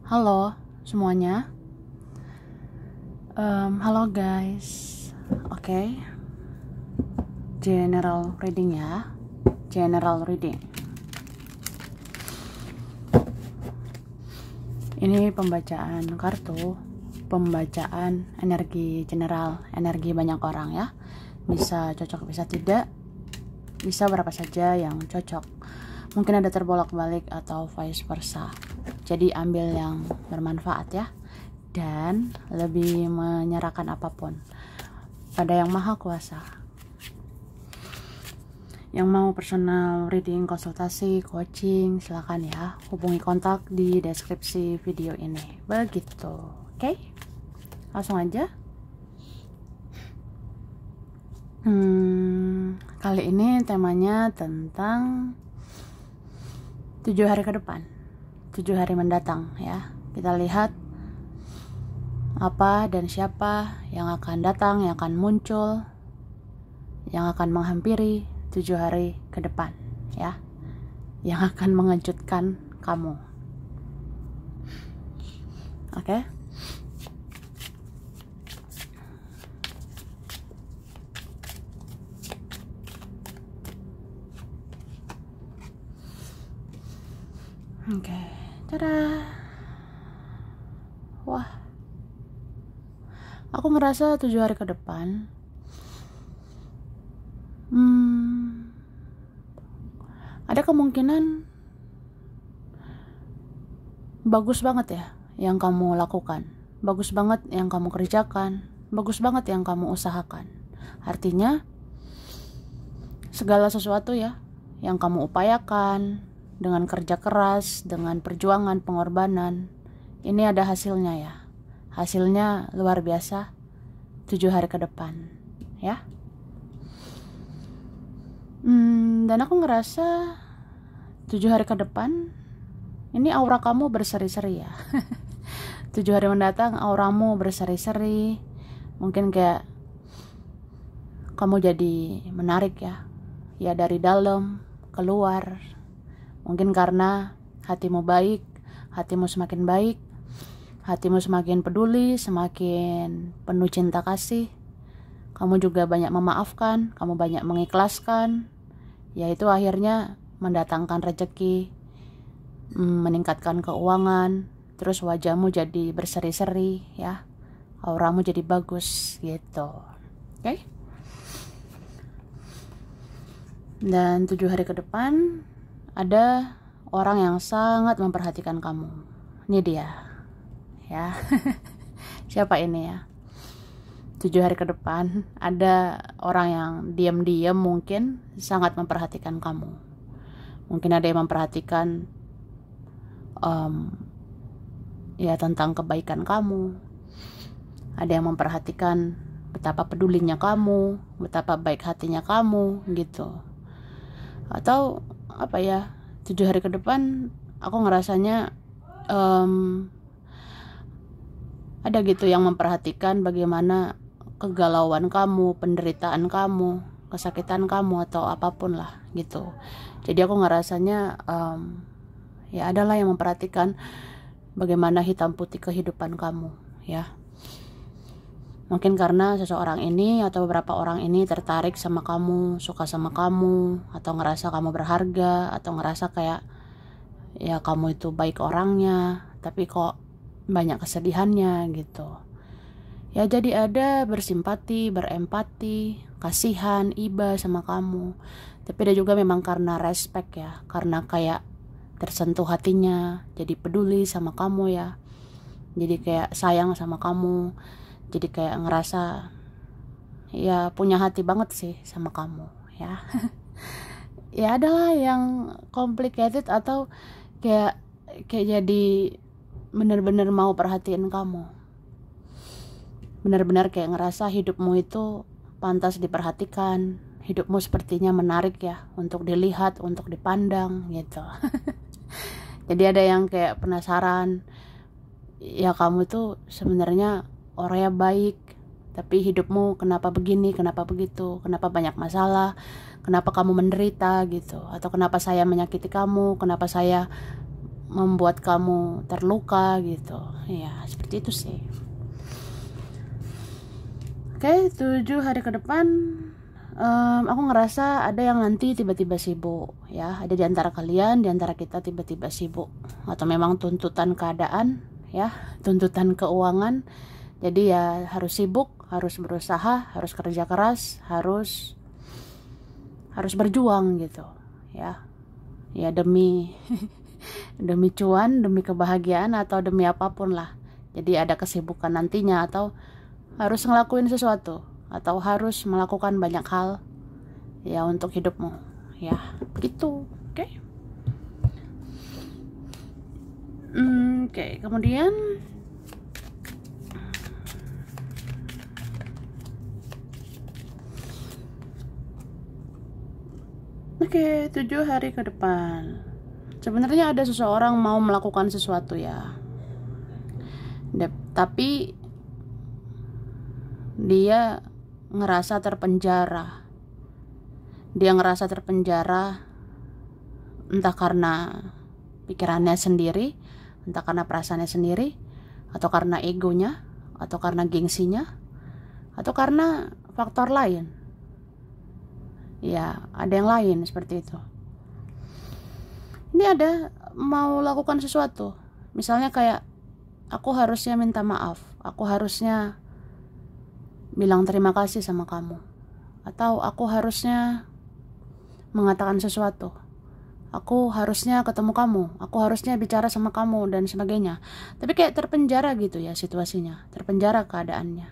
Halo semuanya. Halo guys. Oke. General reading ya. General reading. Ini pembacaan kartu, pembacaan energi general, energi banyak orang ya. Bisa cocok, bisa tidak. Bisa berapa saja yang cocok. Mungkin ada terbolak-balik atau vice versa. Jadi ambil yang bermanfaat ya. Dan lebih menyerahkan apapun pada yang maha kuasa. Yang mau personal reading, konsultasi, coaching, silakan ya. Hubungi kontak di deskripsi video ini. Begitu. Oke? Langsung aja. Kali ini temanya tentang 7 hari ke depan, 7 hari mendatang ya. Kita lihat apa dan siapa yang akan datang, yang akan muncul, yang akan menghampiri 7 hari ke depan ya, yang akan mengejutkan kamu. Oke? Oke, tada. Wah, aku ngerasa 7 hari ke depan ada kemungkinan bagus banget ya yang kamu lakukan, bagus banget yang kamu kerjakan, bagus banget yang kamu usahakan. Artinya segala sesuatu ya yang kamu upayakan dengan kerja keras, dengan perjuangan, pengorbanan, ini ada hasilnya ya. Hasilnya luar biasa 7 hari ke depan ya. Dan aku ngerasa 7 hari ke depan ini aura kamu berseri-seri ya. 7 hari mendatang auramu berseri-seri. Mungkin kayak kamu jadi menarik ya. Ya dari dalam keluar. Mungkin karena hatimu baik, hatimu semakin baik, hatimu semakin peduli, semakin penuh cinta kasih. Kamu juga banyak memaafkan, kamu banyak mengikhlaskan. Yaitu akhirnya mendatangkan rezeki, meningkatkan keuangan, terus wajahmu jadi berseri-seri ya. Auramu jadi bagus gitu. Oke? Dan 7 hari ke depan ada orang yang sangat memperhatikan kamu. Ini dia ya. Siapa ini ya? 7 hari ke depan ada orang yang diam-diam mungkin sangat memperhatikan kamu. Mungkin ada yang memperhatikan ya tentang kebaikan kamu. Ada yang memperhatikan betapa pedulinya kamu, betapa baik hatinya kamu gitu. Atau apa ya, 7 hari ke depan aku ngerasanya ada gitu yang memperhatikan bagaimana kegalauan kamu, penderitaan kamu, kesakitan kamu atau apapun lah gitu. Jadi aku ngerasanya ya adalah yang memperhatikan bagaimana hitam putih kehidupan kamu ya. Mungkin karena seseorang ini atau beberapa orang ini tertarik sama kamu, suka sama kamu, atau ngerasa kamu berharga, atau ngerasa kayak ya kamu itu baik orangnya, tapi kok banyak kesedihannya gitu. Ya jadi ada bersimpati, berempati, kasihan, iba sama kamu. Tapi ada juga memang karena respect ya, karena kayak tersentuh hatinya, jadi peduli sama kamu ya. Jadi kayak sayang sama kamu. Jadi kayak ngerasa ya punya hati banget sih sama kamu ya. Ya adalah yang complicated atau kayak jadi benar-benar mau perhatiin kamu. Benar-benar kayak ngerasa hidupmu itu pantas diperhatikan. Hidupmu sepertinya menarik ya untuk dilihat, untuk dipandang gitu. Jadi ada yang kayak penasaran. Ya kamu tuh sebenarnya orangnya baik, tapi hidupmu kenapa begini, kenapa begitu, kenapa banyak masalah, kenapa kamu menderita gitu, atau kenapa saya menyakiti kamu, kenapa saya membuat kamu terluka gitu ya, seperti itu sih. Oke, 7 hari ke depan aku ngerasa ada yang nanti tiba-tiba sibuk ya, ada di antara kalian, di antara kita tiba-tiba sibuk, atau memang tuntutan keadaan ya, tuntutan keuangan, jadi ya harus sibuk, harus berusaha, harus kerja keras, harus berjuang gitu ya, ya demi demi cuan, demi kebahagiaan, atau demi apapun lah. Jadi ada kesibukan nantinya, atau harus ngelakuin sesuatu, atau harus melakukan banyak hal ya untuk hidupmu ya, begitu. Oke. Oke, kemudian oke, 7 hari ke depan. Sebenarnya ada seseorang mau melakukan sesuatu ya, tapi dia ngerasa terpenjara. Dia ngerasa terpenjara entah karena pikirannya sendiri, entah karena perasaannya sendiri, atau karena egonya, atau karena gengsinya, atau karena faktor lain. Ya, ada yang lain seperti itu. Ini ada mau lakukan sesuatu. Misalnya kayak, aku harusnya minta maaf, aku harusnya bilang terima kasih sama kamu, atau aku harusnya mengatakan sesuatu, aku harusnya ketemu kamu, aku harusnya bicara sama kamu, dan sebagainya. Tapi kayak terpenjara gitu ya situasinya, terpenjara keadaannya.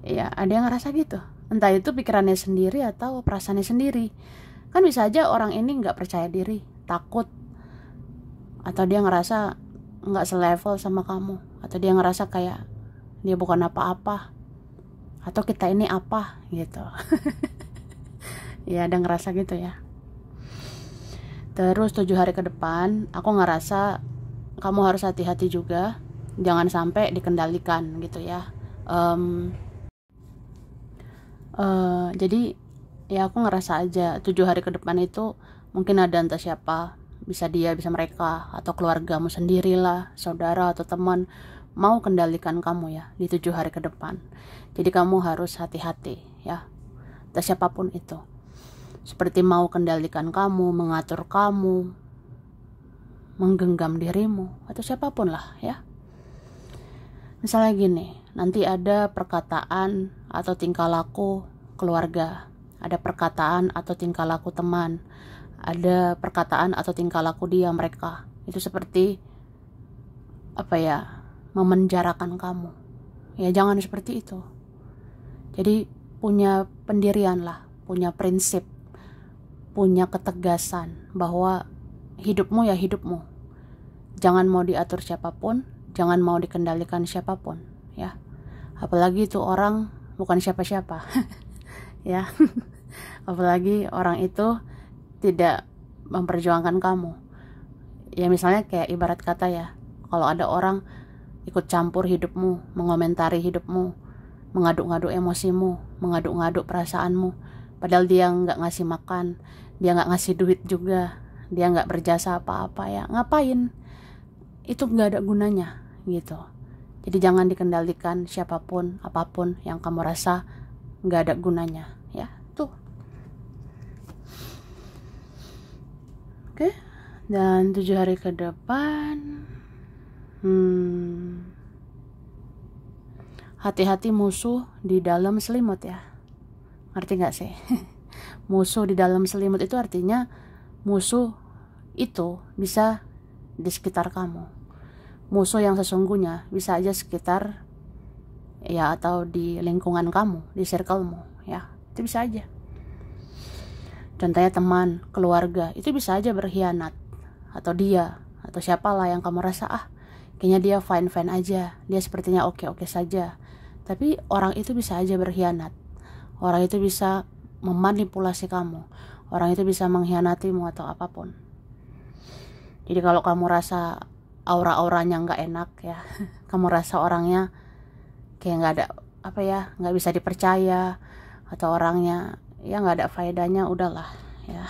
Ya, ada yang ngerasa gitu. Entah itu pikirannya sendiri atau perasaannya sendiri. Kan bisa aja orang ini gak percaya diri, takut, atau dia ngerasa gak selevel sama kamu, atau dia ngerasa kayak dia bukan apa-apa, atau kita ini apa gitu. Ya, ada ngerasa gitu ya. Terus 7 hari ke depan aku ngerasa kamu harus hati-hati juga, jangan sampai dikendalikan gitu ya. Jadi ya aku ngerasa aja 7 hari ke depan itu mungkin ada entah siapa, bisa dia, bisa mereka, atau keluargamu sendirilah, saudara atau teman, mau kendalikan kamu ya di 7 hari ke depan. Jadi kamu harus hati-hati ya, entah siapapun itu, seperti mau kendalikan kamu, mengatur kamu, menggenggam dirimu, atau siapapun lah ya. Misalnya gini, nanti ada perkataan atau tingkah laku keluarga, ada perkataan atau tingkah laku teman, ada perkataan atau tingkah laku mereka, itu seperti apa ya, memenjarakan kamu. Ya jangan seperti itu. Jadi punya pendirian lah, punya prinsip, punya ketegasan bahwa hidupmu ya hidupmu, jangan mau diatur siapapun, jangan mau dikendalikan siapapun ya. Apalagi itu orang bukan siapa-siapa ya. Apalagi orang itu tidak memperjuangkan kamu ya. Misalnya kayak ibarat kata ya, kalau ada orang ikut campur hidupmu, mengomentari hidupmu, mengaduk-ngaduk emosimu, mengaduk-ngaduk perasaanmu, padahal dia nggak ngasih makan, dia nggak ngasih duit juga, dia nggak berjasa apa-apa ya, ngapain? Itu nggak ada gunanya gitu. Jadi jangan dikendalikan siapapun, apapun yang kamu rasa nggak ada gunanya ya. Tuh. Oke. Dan 7 hari ke depan, hati-hati musuh di dalam selimut ya. Ngerti gak sih? Musuh di dalam selimut itu artinya musuh itu bisa di sekitar kamu. Musuh yang sesungguhnya bisa aja sekitar ya, atau di lingkungan kamu, di circlemu ya. Itu bisa aja. Contohnya teman, keluarga, itu bisa aja berkhianat. Atau dia, atau siapalah yang kamu rasa kayaknya dia fine-fine aja, dia sepertinya oke-oke saja. Tapi orang itu bisa aja berkhianat. Orang itu bisa memanipulasi kamu, orang itu bisa mengkhianatimu atau apapun. Jadi kalau kamu rasa aura-auranya nggak enak ya, kamu rasa orangnya kayak nggak ada apa ya, nggak bisa dipercaya, atau orangnya ya nggak ada faedahnya, udahlah ya.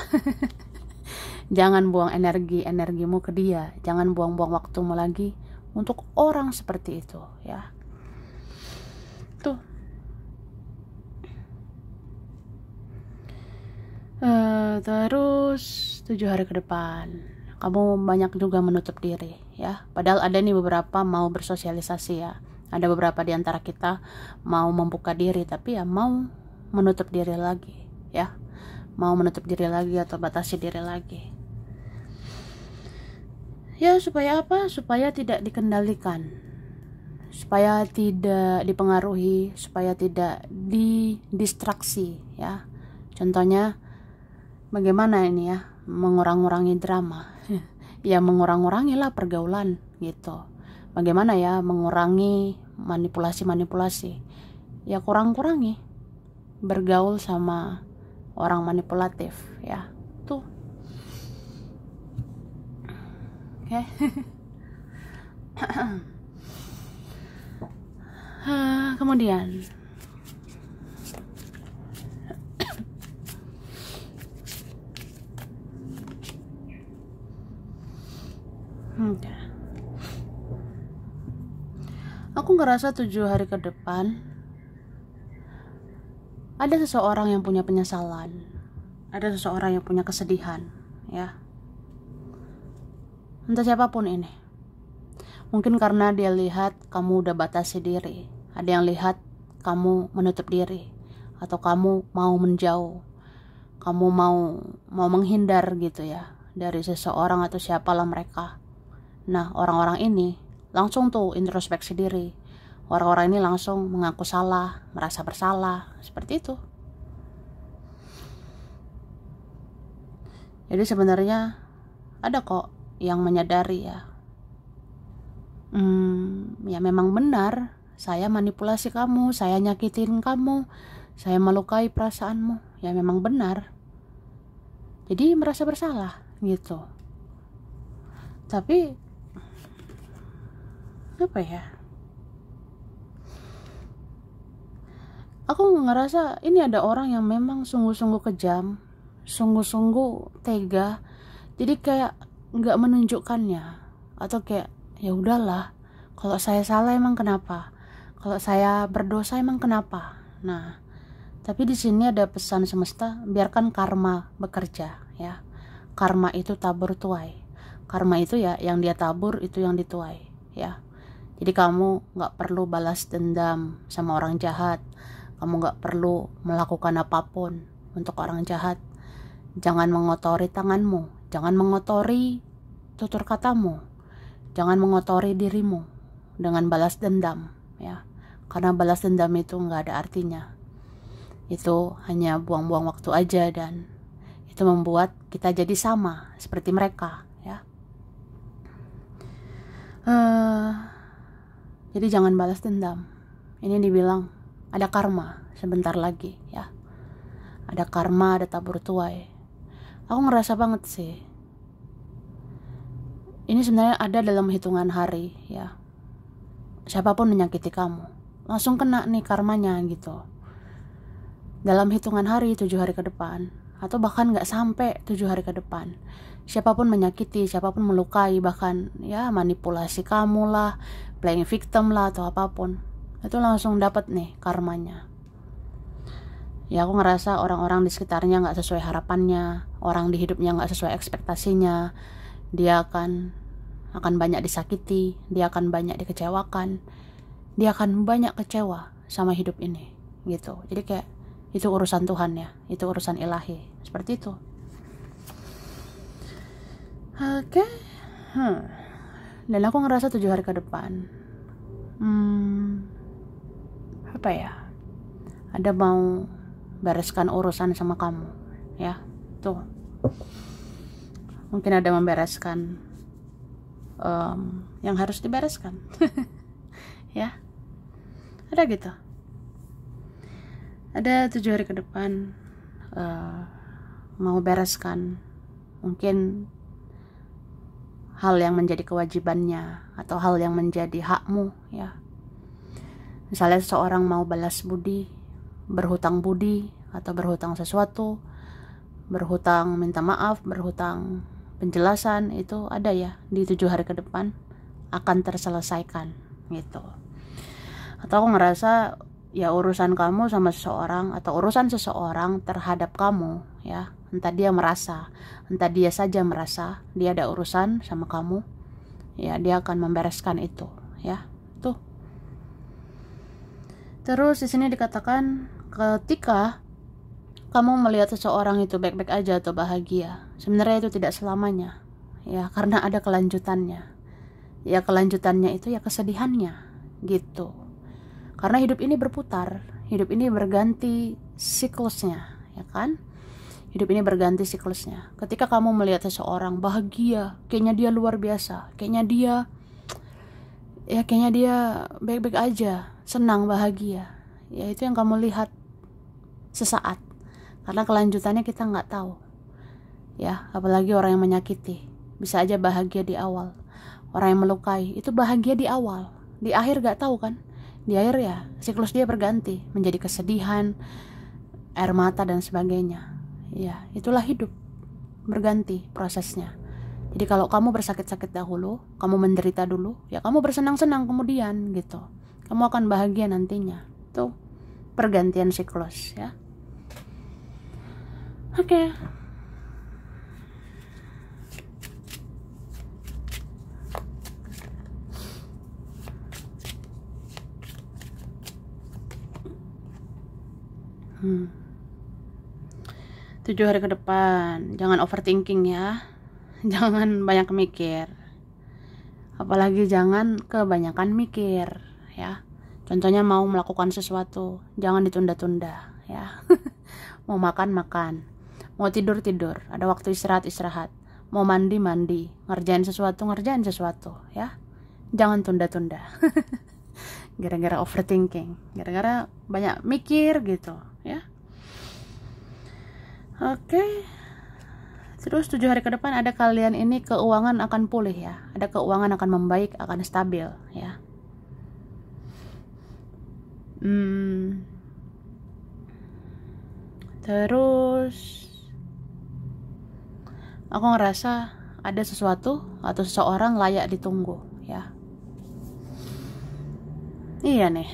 Jangan buang energimu ke dia, jangan buang-buang waktumu lagi untuk orang seperti itu ya. Tuh. Terus 7 hari ke depan kamu banyak juga menutup diri ya. Padahal ada nih beberapa mau bersosialisasi ya. Ada beberapa di antara kita mau membuka diri tapi ya mau menutup diri lagi ya. Mau menutup diri lagi atau batasi diri lagi. Ya supaya apa? Supaya tidak dikendalikan. Supaya tidak dipengaruhi, supaya tidak didistraksi ya. Contohnya bagaimana ini ya, mengurang-ngurangi drama. Ya mengurang-ngurangilah pergaulan gitu. Bagaimana ya mengurangi manipulasi-manipulasi. Ya kurang-kurangi bergaul sama orang manipulatif ya. Tuh. Oke. Kemudian aku ngerasa 7 hari ke depan ada seseorang yang punya penyesalan, ada seseorang yang punya kesedihan ya. Entah siapapun ini. Mungkin karena dia lihat kamu udah batasi diri, ada yang lihat kamu menutup diri, atau kamu mau menjauh, kamu mau menghindar gitu ya dari seseorang atau siapalah mereka. Nah orang-orang ini langsung tuh introspeksi diri. Orang-orang ini langsung mengaku salah, merasa bersalah, seperti itu. Jadi sebenarnya ada kok yang menyadari ya. Ya memang benar, saya manipulasi kamu, saya nyakitin kamu, saya melukai perasaanmu. Ya memang benar. Jadi merasa bersalah gitu. Tapi apa ya? Aku ngerasa ini ada orang yang memang sungguh-sungguh kejam, sungguh-sungguh tega. Jadi kayak nggak menunjukkannya, atau kayak ya udahlah, kalau saya salah emang kenapa? Kalau saya berdosa emang kenapa? Nah, tapi di sini ada pesan semesta, biarkan karma bekerja ya. Karma itu tabur tuai. Karma itu ya yang dia tabur itu yang dituai ya. Jadi kamu nggak perlu balas dendam sama orang jahat. Kamu gak perlu melakukan apapun untuk orang jahat. Jangan mengotori tanganmu, jangan mengotori tutur katamu, jangan mengotori dirimu dengan balas dendam ya. Karena balas dendam itu gak ada artinya. Itu hanya buang-buang waktu aja, dan itu membuat kita jadi sama seperti mereka ya. Jadi jangan balas dendam. Ini dibilang ada karma sebentar lagi ya. Ada karma, ada tabur tuai. Aku ngerasa banget sih. Ini sebenarnya ada dalam hitungan hari ya. Siapapun menyakiti kamu, langsung kena nih karmanya gitu. Dalam hitungan hari, 7 hari ke depan, atau bahkan gak sampai 7 hari ke depan. Siapapun menyakiti, siapapun melukai, bahkan ya manipulasi kamu lah, playing victim lah atau apapun, itu langsung dapat nih karmanya. Ya aku ngerasa orang-orang di sekitarnya gak sesuai harapannya, orang di hidupnya gak sesuai ekspektasinya. Dia akan banyak disakiti, dia akan banyak dikecewakan, dia akan banyak kecewa sama hidup ini gitu. Jadi kayak itu urusan Tuhan ya, itu urusan ilahi, seperti itu. Oke. Dan aku ngerasa 7 hari ke depan apa ya, ada mau bereskan urusan sama kamu ya. Tuh mungkin ada membereskan yang harus dibereskan. Ya, ada gitu. Ada 7 hari ke depan mau bereskan mungkin hal yang menjadi kewajibannya atau hal yang menjadi hakmu ya. Misalnya seseorang mau balas budi, berhutang budi, atau berhutang sesuatu, berhutang minta maaf, berhutang penjelasan itu ada ya di 7 hari ke depan akan terselesaikan gitu. Atau aku ngerasa ya urusan kamu sama seseorang atau urusan seseorang terhadap kamu ya, entah dia merasa, entah dia saja merasa dia ada urusan sama kamu ya, dia akan membereskan itu ya. Tuh. Terus di sini dikatakan ketika kamu melihat seseorang itu baik-baik aja atau bahagia, sebenarnya itu tidak selamanya ya, karena ada kelanjutannya ya. Kelanjutannya itu ya kesedihannya gitu, karena hidup ini berputar, hidup ini berganti siklusnya ya kan. Hidup ini berganti siklusnya. Ketika kamu melihat seseorang bahagia, kayaknya dia luar biasa, kayaknya dia baik-baik aja, senang, bahagia ya, itu yang kamu lihat sesaat, karena kelanjutannya kita nggak tahu ya. Apalagi orang yang menyakiti, bisa aja bahagia di awal. Orang yang melukai itu bahagia di awal, di akhir nggak tahu kan. Di akhir ya siklus dia berganti menjadi kesedihan, air mata dan sebagainya ya. Itulah hidup, berganti prosesnya. Jadi kalau kamu bersakit-sakit dahulu, kamu menderita dulu, ya kamu bersenang-senang kemudian gitu, kamu akan bahagia nantinya. Tuh pergantian siklus ya. Oke. Tujuh hari ke depan, jangan overthinking ya. Jangan banyak mikir. Apalagi jangan kebanyakan mikir ya. Contohnya mau melakukan sesuatu, jangan ditunda-tunda ya. Mau makan, mau tidur, ada waktu istirahat, mau mandi, ngerjain sesuatu ya. Jangan tunda-tunda. Gara-gara overthinking, gara-gara banyak mikir gitu ya. Oke. Terus 7 hari ke depan ada kalian ini keuangan akan pulih ya. Ada keuangan akan membaik, akan stabil ya. Terus aku ngerasa ada sesuatu atau seseorang layak ditunggu ya. Iya nih.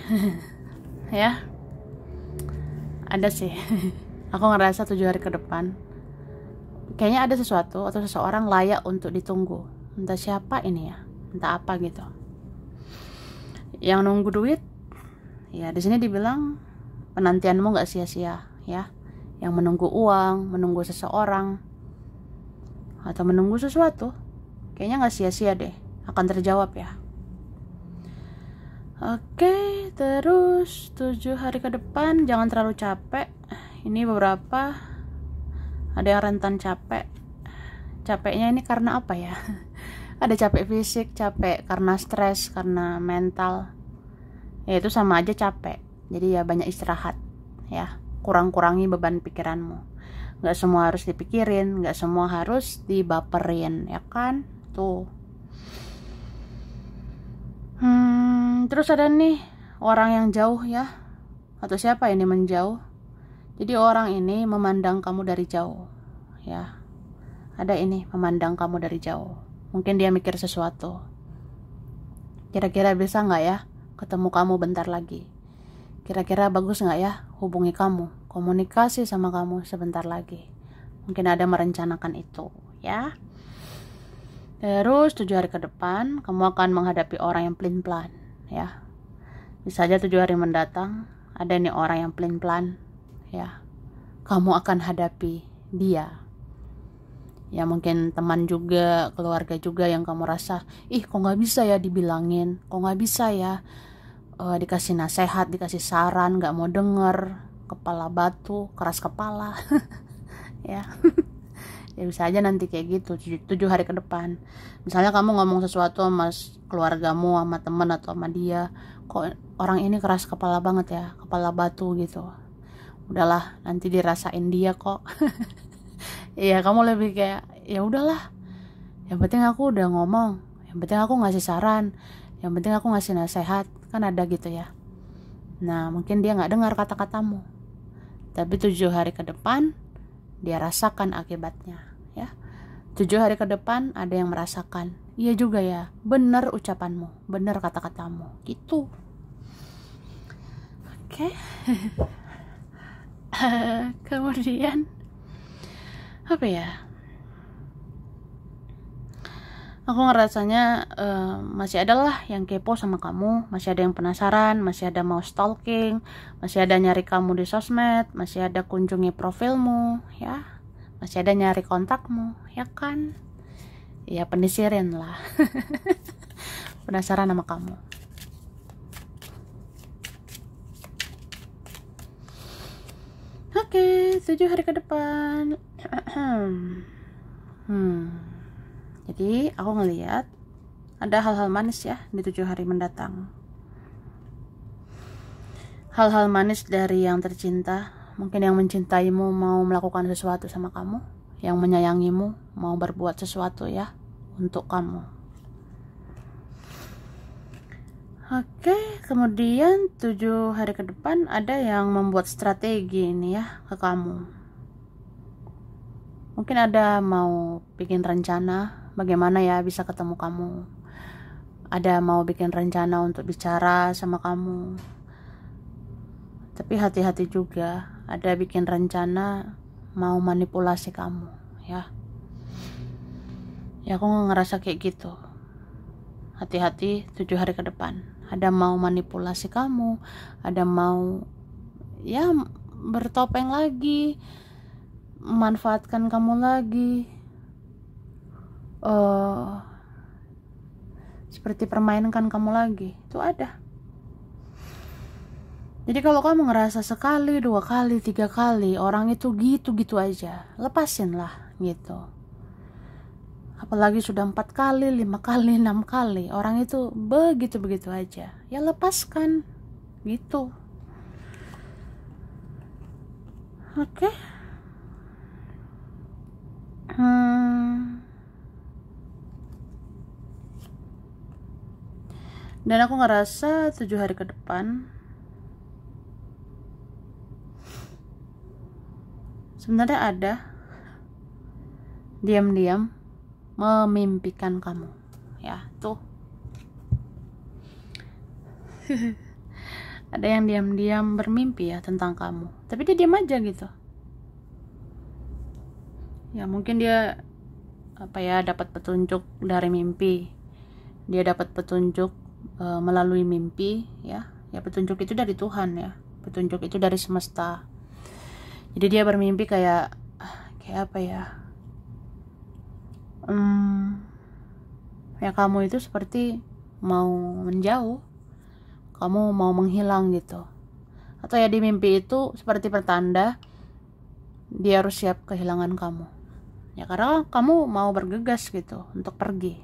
Ya. Ada sih. Aku ngerasa 7 hari ke depan kayaknya ada sesuatu atau seseorang layak untuk ditunggu. Entah siapa ini ya, entah apa gitu. Yang nunggu duit, ya di sini dibilang penantianmu nggak sia-sia ya. Yang menunggu uang, menunggu seseorang, atau menunggu sesuatu, kayaknya nggak sia-sia deh, akan terjawab ya. Oke, terus 7 hari ke depan jangan terlalu capek. Ini beberapa ada yang rentan capek. Capeknya ini karena apa ya? Ada capek fisik, capek karena stres, karena mental. Ya itu sama aja capek. Jadi ya banyak istirahat ya. Kurang-kurangi beban pikiranmu. Gak semua harus dipikirin, gak semua harus dibaperin ya kan? Tuh. Terus ada nih orang yang jauh ya. Atau siapa ini menjauh? Jadi orang ini memandang kamu dari jauh ya. Ada ini memandang kamu dari jauh. Mungkin dia mikir sesuatu. Kira-kira bisa gak ya ketemu kamu bentar lagi? Kira-kira bagus gak ya hubungi kamu, komunikasi sama kamu sebentar lagi? Mungkin ada merencanakan itu ya. Terus 7 hari ke depan kamu akan menghadapi orang yang pelin-pelan ya. Bisa aja 7 hari mendatang ada nih orang yang pelin-pelan ya. Kamu akan hadapi dia. Ya mungkin teman juga, keluarga juga yang kamu rasa, ih kok gak bisa ya dibilangin, kok gak bisa ya dikasih nasihat, dikasih saran, gak mau denger, kepala batu, keras kepala. Ya. Ya bisa aja nanti kayak gitu 7 hari ke depan. Misalnya kamu ngomong sesuatu sama keluargamu, sama teman atau sama dia, kok orang ini keras kepala banget ya, kepala batu gitu. Udahlah, nanti dirasain dia kok. Iya, kamu lebih kayak ya udahlah. Yang penting aku udah ngomong, yang penting aku ngasih saran, yang penting aku ngasih nasihat, kan ada gitu ya. Nah, mungkin dia nggak dengar kata-katamu. Tapi 7 hari ke depan dia rasakan akibatnya ya. 7 hari ke depan ada yang merasakan, iya juga ya, benar ucapanmu, benar kata-katamu, gitu. Oke. Kemudian apa ya, aku ngerasanya masih ada lah yang kepo sama kamu, masih ada yang penasaran, masih ada mau stalking, masih ada nyari kamu di sosmed, masih ada kunjungi profilmu ya, masih ada nyari kontakmu ya kan, ya penisirin lah. Penasaran sama kamu. Oke, 7 hari ke depan. Jadi aku ngelihat ada hal-hal manis ya di 7 hari mendatang. Hal-hal manis dari yang tercinta, mungkin yang mencintaimu mau melakukan sesuatu sama kamu, yang menyayangimu mau berbuat sesuatu ya untuk kamu. Oke, kemudian 7 hari ke depan ada yang membuat strategi ini ya ke kamu. Mungkin ada mau bikin rencana bagaimana ya bisa ketemu kamu. Ada mau bikin rencana untuk bicara sama kamu. Tapi hati-hati juga, ada bikin rencana mau manipulasi kamu ya. Ya aku ngerasa kayak gitu. Hati-hati 7 hari ke depan. Ada mau manipulasi kamu, ada mau ya bertopeng lagi, memanfaatkan kamu lagi, seperti permainkan kamu lagi. Itu ada. Jadi kalau kamu ngerasa sekali, 2 kali, 3 kali orang itu gitu-gitu aja, lepasin lah gitu. Apalagi sudah 4 kali, 5 kali, 6 kali orang itu begitu-begitu aja, ya lepaskan gitu. Oke. Dan aku ngerasa 7 hari ke depan sebenarnya ada diam-diam memimpikan kamu ya tuh. Ada yang diam-diam bermimpi ya tentang kamu, tapi dia diam aja gitu ya. Mungkin dia dapat petunjuk dari mimpi, dia dapat petunjuk melalui mimpi ya. Petunjuk itu dari Tuhan ya, petunjuk itu dari semesta. Jadi dia bermimpi kayak apa ya, ya kamu itu seperti mau menjauh, kamu mau menghilang gitu. Atau ya di mimpi itu seperti pertanda dia harus siap kehilangan kamu ya, karena kamu mau bergegas gitu untuk pergi,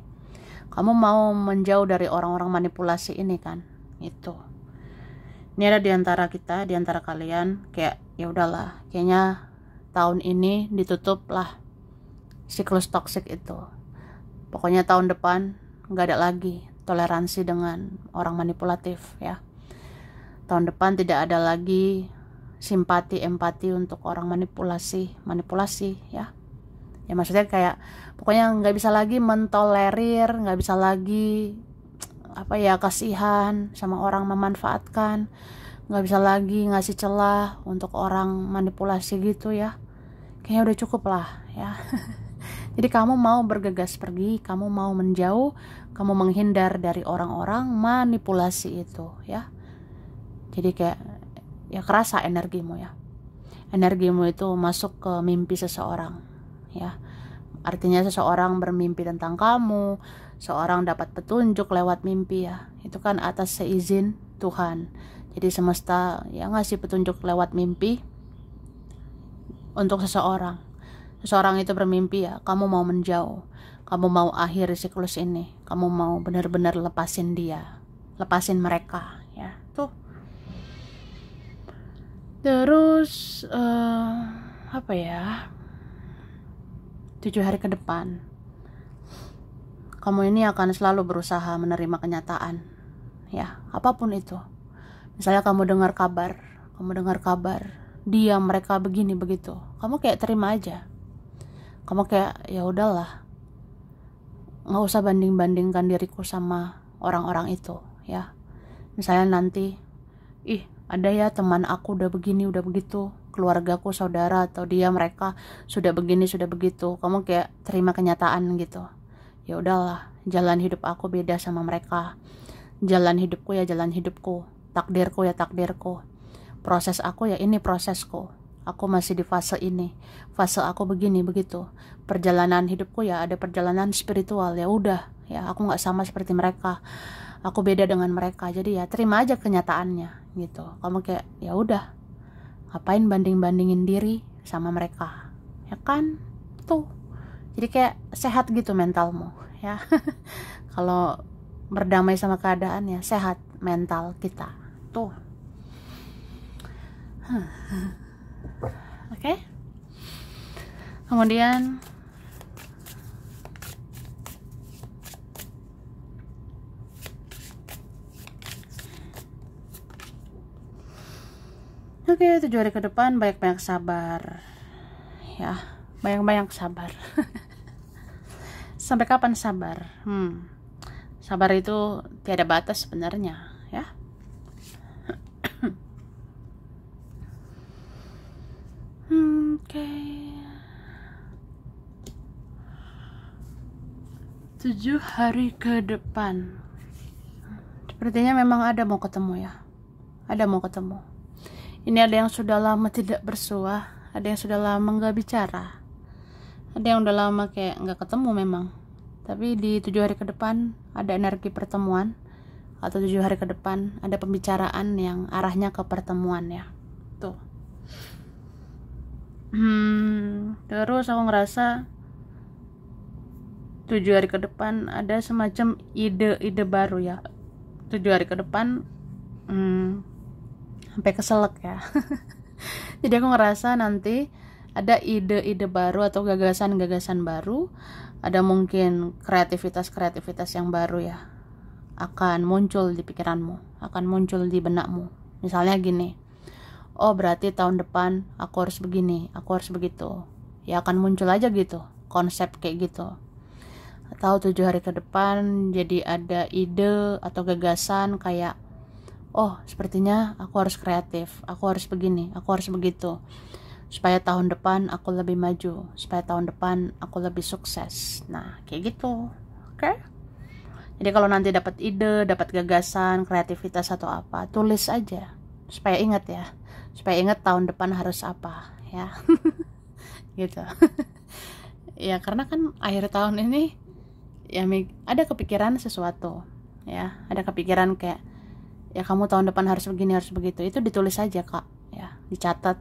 kamu mau menjauh dari orang-orang manipulasi ini kan. Itu ini ada diantara kita, diantara kalian kayak ya udahlah, kayaknya tahun ini ditutup lah siklus toksik itu. Pokoknya tahun depan nggak ada lagi toleransi dengan orang manipulatif ya. Tahun depan tidak ada lagi simpati, empati untuk orang manipulasi ya. Ya maksudnya kayak pokoknya nggak bisa lagi mentolerir, nggak bisa lagi kasihan sama orang memanfaatkan, nggak bisa lagi ngasih celah untuk orang manipulasi gitu ya. Kayaknya udah cukup lah ya. Jadi kamu mau bergegas pergi, kamu mau menjauh, kamu menghindar dari orang-orang manipulasi itu ya. Jadi kayak ya kerasa energimu ya, energimu itu masuk ke mimpi seseorang ya. Artinya seseorang bermimpi tentang kamu, seorang dapat petunjuk lewat mimpi ya. Itu kan atas seizin Tuhan. Jadi semesta ya ngasih petunjuk lewat mimpi untuk seseorang. Seseorang itu bermimpi ya, kamu mau menjauh, kamu mau akhiri siklus ini, kamu mau benar-benar lepasin dia, lepasin mereka ya. Tuh. Terus 7 hari ke depan kamu ini akan selalu berusaha menerima kenyataan ya, apapun itu. Misalnya kamu dengar kabar dia mereka begini begitu, kamu kayak terima aja. kamu kayak ya udahlah, nggak usah banding-bandingkan diriku sama orang-orang itu ya. Misalnya nanti, ih ada ya teman aku udah begini udah begitu, keluargaku, saudara atau dia mereka sudah begini sudah begitu, kamu kayak terima kenyataan gitu. Ya udahlah, jalan hidup aku beda sama mereka, jalan hidupku ya jalan hidupku, takdirku ya takdirku, proses aku ya ini prosesku, aku masih di fase ini, fase aku begini begitu, perjalanan hidupku ya ada perjalanan spiritual, ya udah ya aku nggak sama seperti mereka, aku beda dengan mereka, jadi ya terima aja kenyataannya gitu. Kamu kayak ya udah, ngapain banding-bandingin diri sama mereka, ya kan? Tuh, jadi kayak sehat gitu mentalmu ya. Kalau berdamai sama keadaan ya sehat mental kita tuh. Oke. Kemudian oke, 7 hari ke depan banyak-banyak sabar ya, banyak-banyak sabar. Sampai kapan sabar? Sabar itu tiada batas sebenarnya ya. Oke. 7 hari ke depan sepertinya memang ada mau ketemu ya, ada mau ketemu. Ini ada yang sudah lama tidak bersua, ada yang sudah lama nggak bicara, ada yang udah lama kayak nggak ketemu memang. Tapi di 7 hari ke depan ada energi pertemuan, atau 7 hari ke depan ada pembicaraan yang arahnya ke pertemuan ya. Tuh. Terus aku ngerasa 7 hari ke depan ada semacam ide-ide baru ya. 7 hari ke depan sampai keselak ya. Jadi aku ngerasa nanti ada ide-ide baru atau gagasan-gagasan baru, ada mungkin kreativitas-kreativitas yang baru ya, akan muncul di pikiranmu, akan muncul di benakmu. Misalnya gini, oh berarti tahun depan aku harus begini, aku harus begitu. Ya akan muncul aja gitu, konsep kayak gitu. Atau 7 hari ke depan jadi ada ide atau gagasan kayak, oh sepertinya aku harus kreatif, aku harus begini, aku harus begitu, supaya tahun depan aku lebih maju, supaya tahun depan aku lebih sukses. Nah kayak gitu. Oke? Jadi kalau nanti dapat ide, dapat gagasan, kreativitas atau apa, tulis aja supaya ingat ya, supaya ingat tahun depan harus apa ya. Gitu. Ya karena kan akhir tahun ini ya ada kepikiran sesuatu ya, ada kepikiran kayak ya kamu tahun depan harus begini harus begitu, itu ditulis aja kak ya, dicatat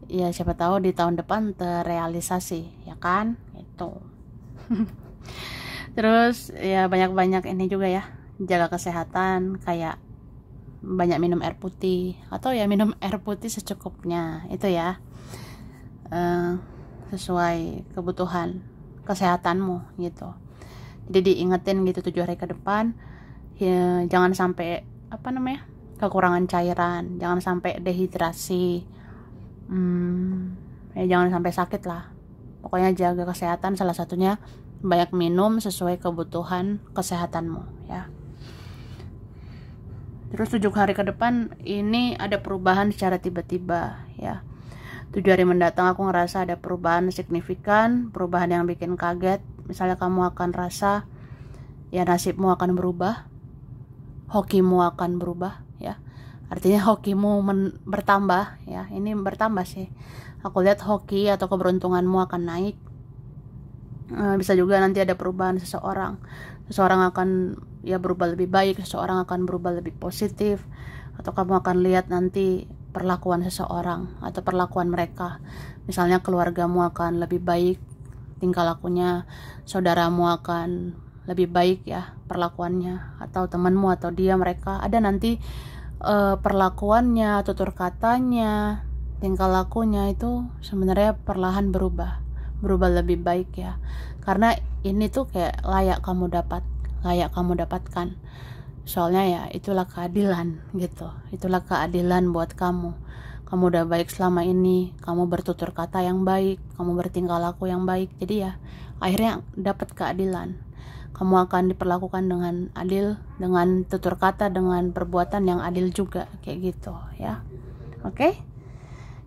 ya, siapa tahu di tahun depan terrealisasi ya kan itu. Terus ya banyak-banyak ini juga ya, jaga kesehatan, kayak banyak minum air putih, atau ya minum air putih secukupnya itu ya, sesuai kebutuhan kesehatanmu gitu. Jadi diingetin gitu 7 hari ke depan ya, jangan sampai kekurangan cairan, jangan sampai dehidrasi, ya jangan sampai sakit lah. Pokoknya jaga kesehatan, salah satunya banyak minum sesuai kebutuhan kesehatanmu ya. Terus 7 hari ke depan ini ada perubahan secara tiba-tiba ya. 7 hari mendatang aku ngerasa ada perubahan signifikan, perubahan yang bikin kaget. Misalnya kamu akan rasa ya nasibmu akan berubah, hokimu akan berubah ya. Artinya hokimu bertambah ya. Ini bertambah sih. Aku lihat hoki atau keberuntunganmu akan naik. Bisa juga nanti ada perubahan seseorang. Seseorang akan ya berubah lebih baik, seseorang akan berubah lebih positif, atau kamu akan lihat nanti perlakuan seseorang atau perlakuan mereka. Misalnya keluargamu akan lebih baik tingkah lakunya, saudaramu akan lebih baik ya perlakuannya, atau temanmu atau dia mereka ada nanti perlakuannya, tutur katanya, tingkah lakunya itu sebenarnya perlahan berubah lebih baik ya. Karena ini tuh kayak layak kamu dapatkan. Soalnya ya itulah keadilan gitu. Itulah keadilan buat kamu. kamu udah baik selama ini, kamu bertutur kata yang baik, kamu bertingkah laku yang baik. Jadi ya akhirnya dapat keadilan. Kamu akan diperlakukan dengan adil, dengan tutur kata, dengan perbuatan yang adil juga, kayak gitu ya. Oke?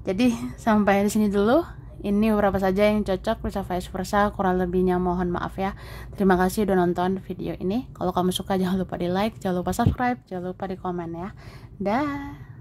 Jadi sampai di sini dulu. Ini beberapa saja yang cocok, bisa vice versa, kurang lebihnya mohon maaf ya. Terima kasih udah nonton video ini. Kalau kamu suka jangan lupa di like, jangan lupa subscribe, jangan lupa di komen ya. Dah.